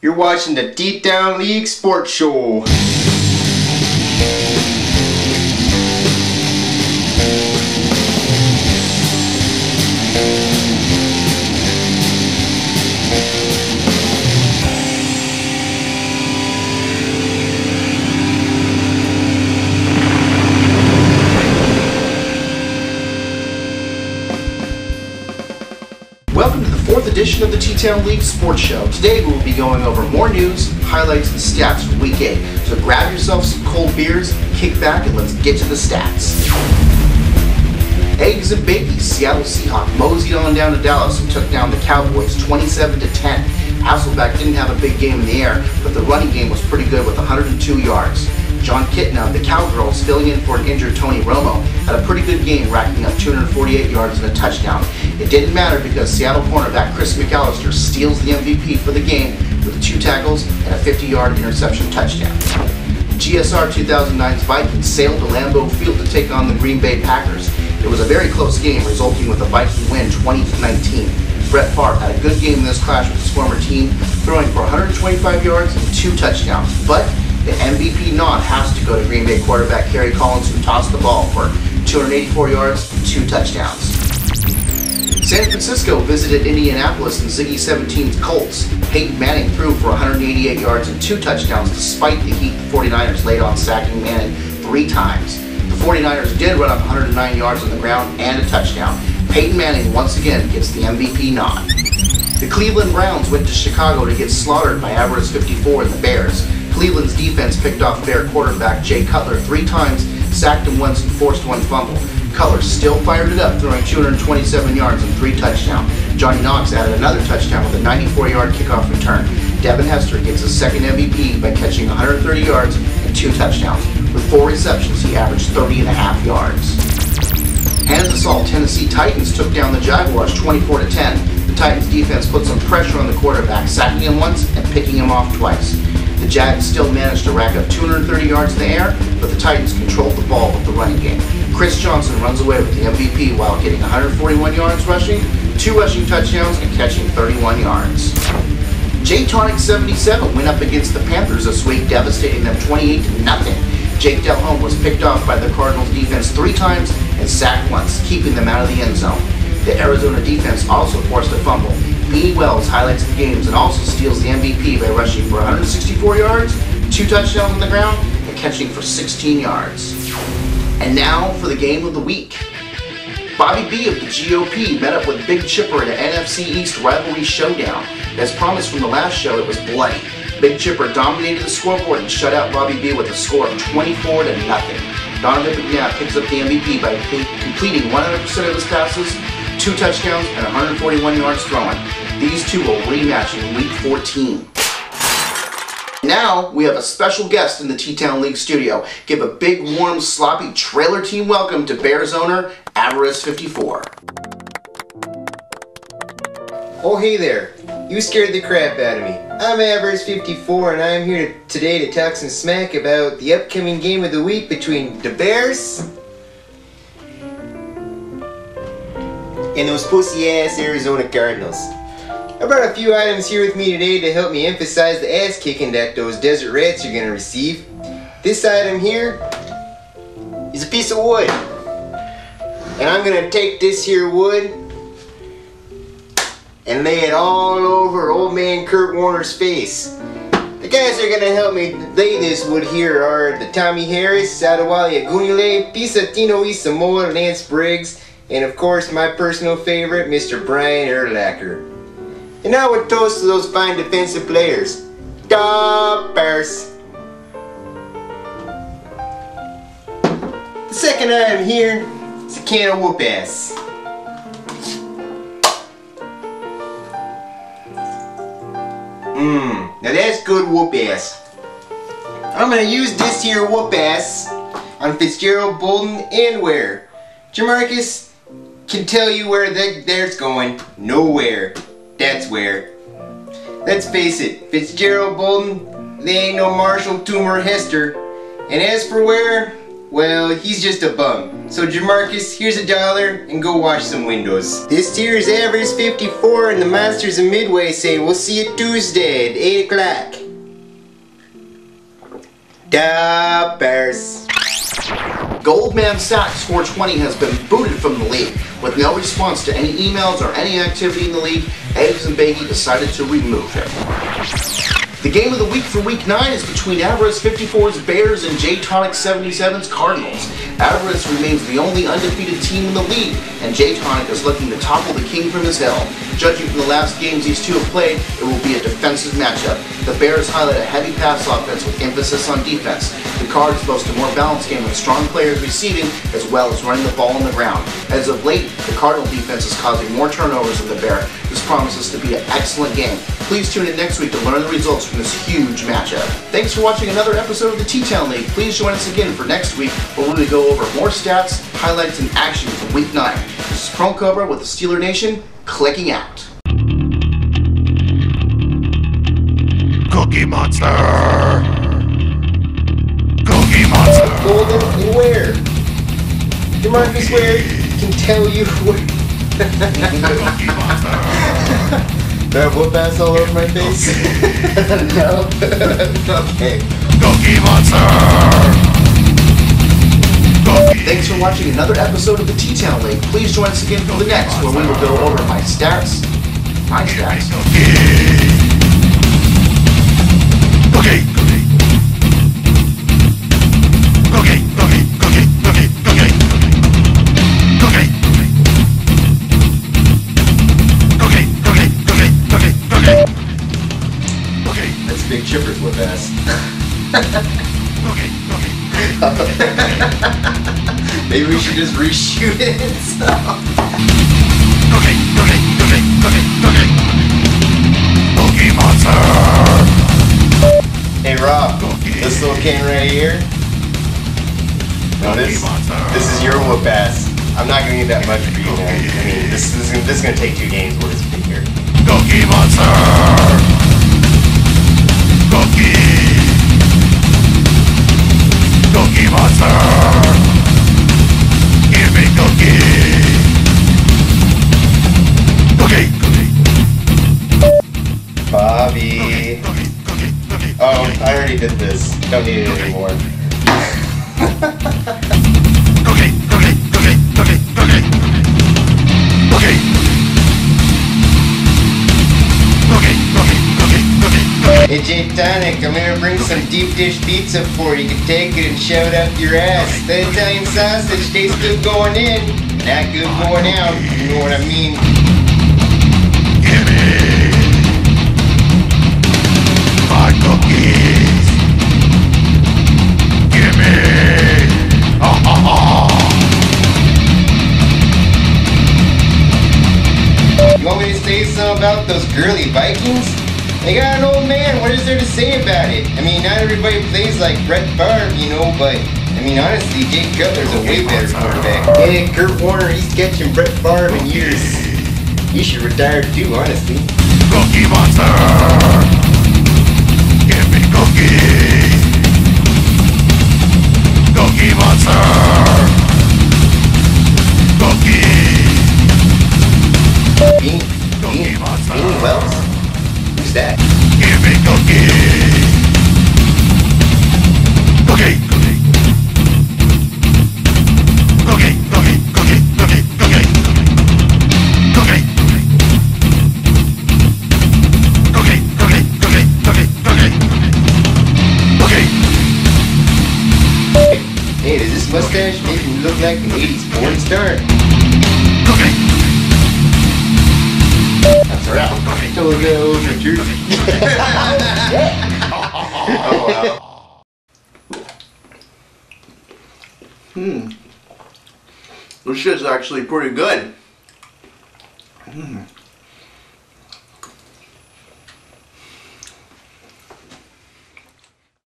You're watching the Deep Down League Sports Show. Welcome to the 4th edition of the T-Town League Sports Show. Today we will be going over more news, highlights, and stats from Week 8. So grab yourself some cold beers, kick back, and let's get to the stats. Eggs and Bakies, Seattle Seahawks moseyed on down to Dallas and took down the Cowboys 27-10. Hasselbeck didn't have a big game in the air, but the running game was pretty good with 102 yards. John Kitna of the Cowgirls, filling in for an injured Tony Romo, had a pretty good game, racking up 248 yards and a touchdown. It didn't matter because Seattle cornerback Chris McAllister steals the MVP for the game with 2 tackles and a 50-yard interception touchdown. GSR 2009's Vikings sailed to Lambeau Field to take on the Green Bay Packers. It was a very close game, resulting with a Viking win 20-19. Brett Favre had a good game in this clash with his former team, throwing for 125 yards and 2 touchdowns. But the MVP nod has to go to Green Bay quarterback Kerry Collins, who tossed the ball for 284 yards and 2 touchdowns. San Francisco visited Indianapolis and Ziggy 17's Colts. Peyton Manning threw for 188 yards and 2 touchdowns despite the heat the 49ers laid on, sacking Manning 3 times. The 49ers did run up 109 yards on the ground and a touchdown. Peyton Manning once again gets the MVP nod. The Cleveland Browns went to Chicago to get slaughtered by Average 54 and the Bears. Cleveland's defense picked off Bear quarterback Jay Cutler 3 times, sacked him once, and forced 1 fumble. Cutler still fired it up, throwing 227 yards and 3 touchdowns. Johnny Knox added another touchdown with a 94-yard kickoff return. Devin Hester gets his second MVP by catching 130 yards and 2 touchdowns. With 4 receptions, he averaged 30.5 yards. Hands assault Tennessee Titans took down the Jaguars 24-10. The Titans defense put some pressure on the quarterback, sacking him once and picking him off twice. The Jags still managed to rack up 230 yards in the air, but the Titans controlled the ball with the running game. Chris Johnson runs away with the MVP while getting 141 yards rushing, 2 rushing touchdowns, and catching 31 yards. J-Tonic 77 went up against the Panthers this week, devastating them 28-0. Jake Delhomme was picked off by the Cardinals defense 3 times and sacked once, keeping them out of the end zone. The Arizona defense also forced a fumble. Beanie Wells highlights the games and also steals the MVP by rushing for 164 yards, 2 touchdowns on the ground, and catching for 16 yards. And now for the game of the week. Bobby B of the GOP met up with Big Chipper in an NFC East rivalry showdown. As promised from the last show, it was bloody. Big Chipper dominated the scoreboard and shut out Bobby B with a score of 24-0. Donovan McNabb picks up the MVP by completing 100% of his passes, 2 touchdowns, and 141 yards throwing. These two will rematch in Week 14. Now, we have a special guest in the T-Town League studio. Give a big, warm, sloppy trailer team welcome to Bears owner, Avarice 54. Oh, hey there. You scared the crap out of me. I'm Avarice 54 and I'm here today to talk some smack about the upcoming game of the week between the Bears and those pussy-ass Arizona Cardinals. I brought a few items here with me today to help me emphasize the ass-kicking that those desert rats are going to receive. This item here is a piece of wood. And I'm going to take this here wood and lay it all over old man Kurt Warner's face. The guys that are going to help me lay this wood here are the Tommy Harris, Adewale Agunile, Pisatino Isamoa, Lance Briggs, and of course my personal favorite, Mr. Brian Urlacher. And now a toast to those fine defensive players. Da Bears. The second item here is a can of whoop ass. Now that's good whoop ass. I'm gonna use this here whoop ass on Fitzgerald, Bolden, and where? Jamarcus can tell you where there's going. Nowhere. That's where. Let's face it, Fitzgerald, Bolden, they ain't no Marshall, Toomer, Hester. And as for where, well, he's just a bum. So Jamarcus, here's $1 and go wash some windows. This tier's average 54 and the Masters of Midway say we'll see you Tuesday at 8 o'clock. Da Bears. Goldman Sachs 420 has been booted from the league. With no response to any emails or any activity in the league, Eggs and Baggy decided to remove him. The game of the week for Week 9 is between Alvarez 54's Bears and J Tonic 77's Cardinals. Alvarez remains the only undefeated team in the league, and J Tonic is looking to topple the king from his hill. Judging from the last games these two have played, it will be a defensive matchup. The Bears highlight a heavy pass offense with emphasis on defense. The Cards boast a more balanced game with strong players receiving as well as running the ball on the ground. As of late, the Cardinal defense is causing more turnovers than the Bear. This promises to be an excellent game. Please tune in next week to learn the results from this huge matchup. Thanks for watching another episode of the T-Town League. Please join us again for next week where we go over more stats, highlights, and action from Week 9. This is Chrome Cobra with the Steeler Nation, clicking out. Cookie Monster! Cookie Monster! Golden, and where? Jamarcus Ware can tell you where. Cookie Monster! Do I have whoop ass all over my face? No. Okay. Cookie Monster! Thanks for watching another episode of the T-Town League. Please join us again for the next, where we will go over my stats. Cookie! That's Big Chipper's whoop ass. Maybe we should just reshoot it. Cookie Monster! Hey Rob, this little can right here. No, this is your whoop ass. I'm not gonna get that much for you, man. I mean, this is gonna take 2 games worth of it here. Cookie Monster! Cookie Monster! Give me cookie! Bobby. Oh, I already did this. Don't need it anymore. Hey J Tonic, I'm gonna bring some deep dish pizza for you. You can take it and shove it up your ass. The Italian sausage tastes good going in, not good going out. You know what I mean? Give me my cookies. Give me. You want me to say something about those girly Vikings? They got an old man, what is there to say about it? I mean, not everybody plays like Brett Favre, you know, but, I mean, honestly, Jake Cutler's a way better quarterback. Yeah, Kurt Warner, he's catching Brett Favre in years. You should retire too, honestly. Cookie Monster! Give me cookies! Cookie Monster! Cookies! Cookie Monster! Beanie Wells? Who's that? Give me cookies! Cookie! Cookie! Cookie! Cookie! Cookie! Cookie! Cookie! Cookie! Cookie! Cookie! Cookie! Cookie! Cookie! Cookie! Hey, does this mustache make me look like an 80s porn star? Cookie! That's a wrap. Totally go New Jersey. Oh, wow. This shit's actually pretty good.